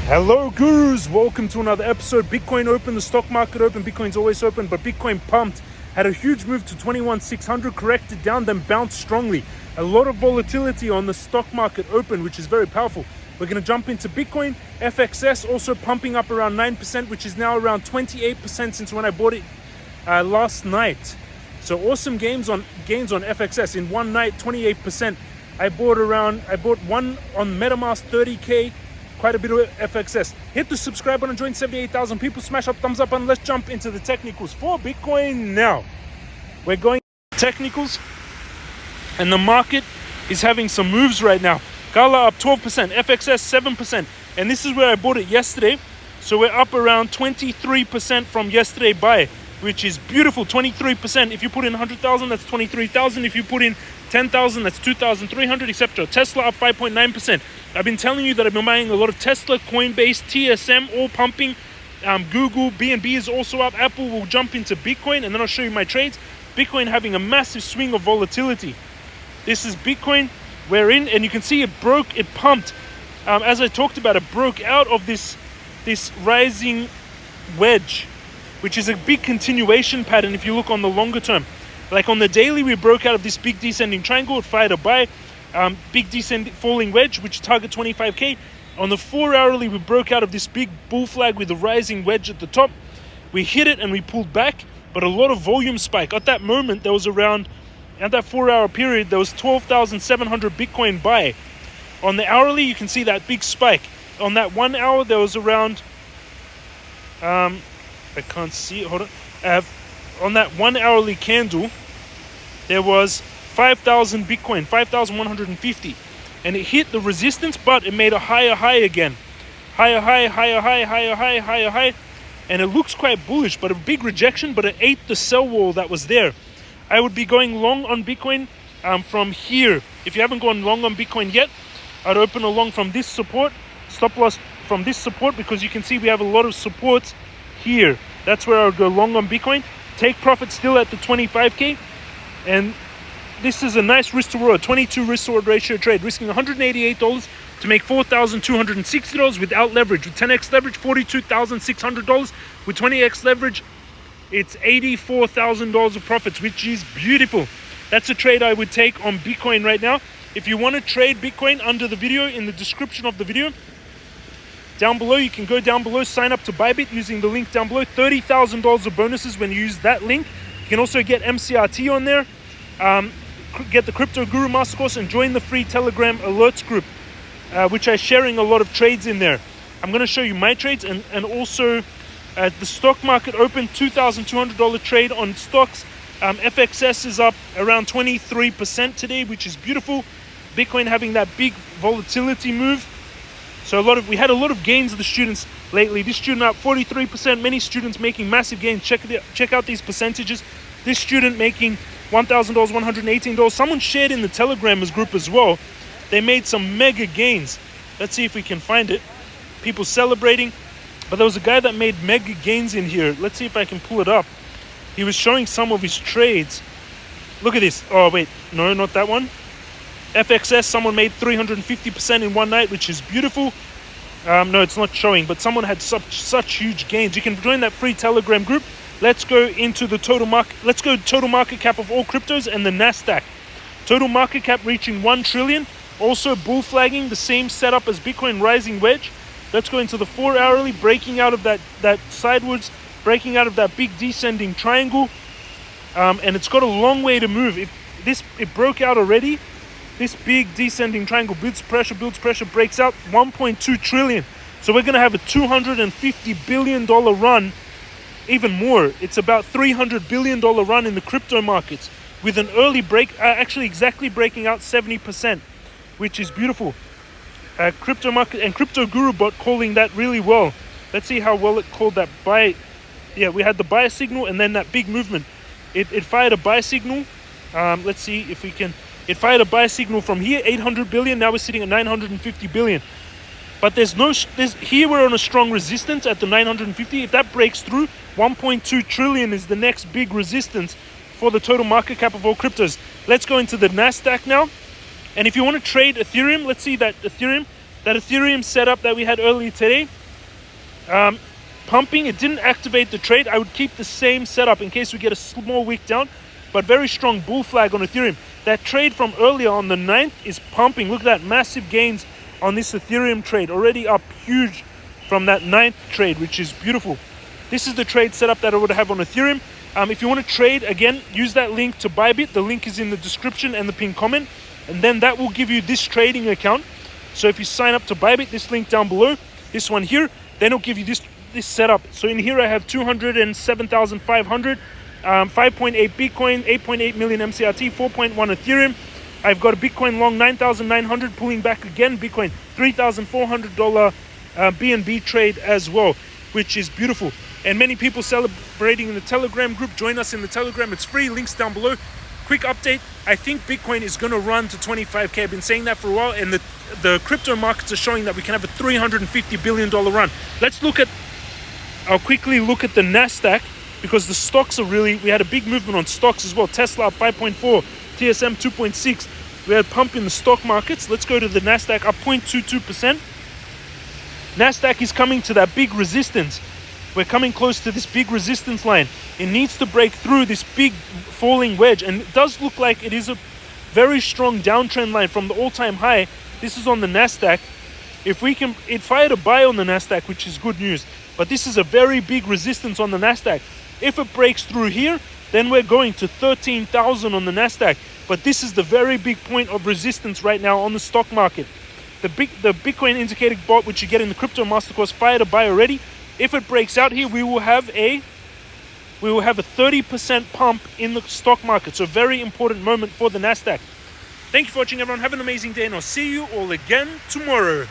Hello gurus, welcome to another episode. Bitcoin open, the stock market open, Bitcoin's always open, but Bitcoin pumped, had a huge move to 21,600, corrected down, then bounced strongly. A lot of volatility on the stock market open, which is very powerful. We're going to jump into Bitcoin. FXS also pumping up around 9%, which is now around 28% since when I bought it last night. So awesome gains on FXS in one night, 28%. I bought one on MetaMask, 30K. Quite a bit of FXS. Hit the subscribe button, join 78,000 people, smash up thumbs up, and let's jump into the technicals for Bitcoin now. We're going technicals, and the market is having some moves right now. Gala up 12%, FXS 7%, and this is where I bought it yesterday. So we're up around 23% from yesterday buy, which is beautiful. 23%. If you put in 100,000, that's 23,000. If you put in 10,000, that's 2,300, etc. Tesla up 5.9%. I've been telling you that I've been buying a lot of Tesla, Coinbase, TSM, all pumping. Google, BNB is also up. Apple will jump into Bitcoin, and then I'll show you my trades. Bitcoin having a massive swing of volatility. This is Bitcoin. We're in, and you can see it broke, it pumped. As I talked about, it broke out of this rising wedge, which is a big continuation pattern if you look on the longer term. Like on the daily, we broke out of this big descending triangle. It fired a buy, big descending falling wedge, which target 25K. On the 4 hourly, we broke out of this big bull flag with a rising wedge at the top. We hit it and we pulled back, but a lot of volume spike. At that moment, there was at that 4 hour period, there was 12,700 Bitcoin buy. On the hourly, you can see that big spike. On that 1 hour, there was around, I can't see it, hold on. On that 1 hourly candle, there was 5,000 Bitcoin, 5,150. And it hit the resistance, but it made a higher high again. Higher high, higher high, higher high, higher high. And it looks quite bullish, but a big rejection, but it ate the sell wall that was there. I would be going long on Bitcoin from here. If you haven't gone long on Bitcoin yet, I'd open along from this support, stop loss from this support, because you can see we have a lot of supports here. That's where I would go long on Bitcoin. Take profit still at the 25K, and this is a nice risk to reward, 22 risk to reward ratio trade, risking $188 to make $4,260 without leverage. With 10x leverage, $42,600. With 20x leverage, it's $84,000 of profits, which is beautiful. That's a trade I would take on Bitcoin right now. If you want to trade Bitcoin, under the video, in the description of the video, down below, you can go down below, sign up to Bybit using the link down below. $30,000 of bonuses when you use that link. You can also get MCRT on there, get the Crypto Guru Mastercourse, and join the free Telegram alerts group, which I'm sharing a lot of trades in there. I'm going to show you my trades, and also the stock market open, $2,200 trade on stocks. FXS is up around 23% today, which is beautiful. Bitcoin having that big volatility move. So we had a lot of gains of the students lately. This student up 43%, many students making massive gains. Check out these percentages. This student making $1,000, $118. Someone shared in the Telegrammers group as well. They made some mega gains. Let's see if we can find it. People celebrating. But there was a guy that made mega gains in here. Let's see if I can pull it up. He was showing some of his trades. Look at this. Oh, wait. No, not that one. FXS, someone made 350% in one night, which is beautiful. No, it's not showing, but someone had such huge gains. You can join that free Telegram group. Let's go into the total market. Let's go total market cap of all cryptos and the Nasdaq. Total market cap reaching 1 trillion. Also bull flagging, the same setup as Bitcoin, rising wedge. Let's go into the 4 hourly, breaking out of that sidewards, breaking out of that big descending triangle. And it's got a long way to move. It broke out already. This big descending triangle builds pressure, breaks out 1.2 trillion. So we're going to have a $250 billion run, even more. It's about $300 billion run in the crypto markets with an early break, actually exactly breaking out 70%, which is beautiful. Crypto market and Crypto Guru bot calling that really well. Let's see how well it called that buy. Yeah, we had the buy signal and then that big movement. It fired a buy signal. Let's see if we can. It fired a buy signal from here, 800 billion. Now we're sitting at 950 billion. But here we're on a strong resistance at the 950. If that breaks through, 1.2 trillion is the next big resistance for the total market cap of all cryptos. Let's go into the Nasdaq now. And if you want to trade Ethereum, let's see that Ethereum that Ethereum setup that we had earlier today, pumping, it didn't activate the trade. I would keep the same setup in case we get a small wick down, but very strong bull flag on Ethereum. That trade from earlier on the 9th is pumping. Look at that, massive gains on this Ethereum trade, already up huge from that 9th trade, which is beautiful. This is the trade setup that I would have on Ethereum. If you want to trade, again, use that link to Bybit. The link is in the description and the pinned comment, and then that will give you this trading account. So if you sign up to Bybit, this link down below, this one here, then it'll give you this setup. So in here I have 207,500, 5.8 Bitcoin, 8.8 million MCRT, 4.1 Ethereum. I've got a Bitcoin long 9,900 pulling back again. Bitcoin $3,400 BNB trade as well, which is beautiful. And many people celebrating in the Telegram group. Join us in the Telegram. It's free. Links down below. Quick update. I think Bitcoin is going to run to 25K. I've been saying that for a while, and the crypto markets are showing that we can have a $350 billion run. I'll quickly look at the NASDAQ, because the stocks are really, we had a big movement on stocks as well. Tesla up 5.4, TSM 2.6. We had pump in the stock markets. Let's go to the NASDAQ, up 0.22%. NASDAQ is coming to that big resistance. We're coming close to this big resistance line. It needs to break through this big falling wedge, and it does look like it is a very strong downtrend line from the all-time high. This is on the NASDAQ. It fired a buy on the NASDAQ, which is good news, but this is a very big resistance on the NASDAQ. If it breaks through here, then we're going to 13,000 on the NASDAQ, but this is the very big point of resistance right now on the stock market. The Bitcoin indicator bot, which you get in the Crypto Mastercourse, fired a buy already. If it breaks out here, we will have a 30% pump in the stock market. So very important moment for the NASDAQ. Thank you for watching, everyone. Have an amazing day, and I'll see you all again tomorrow.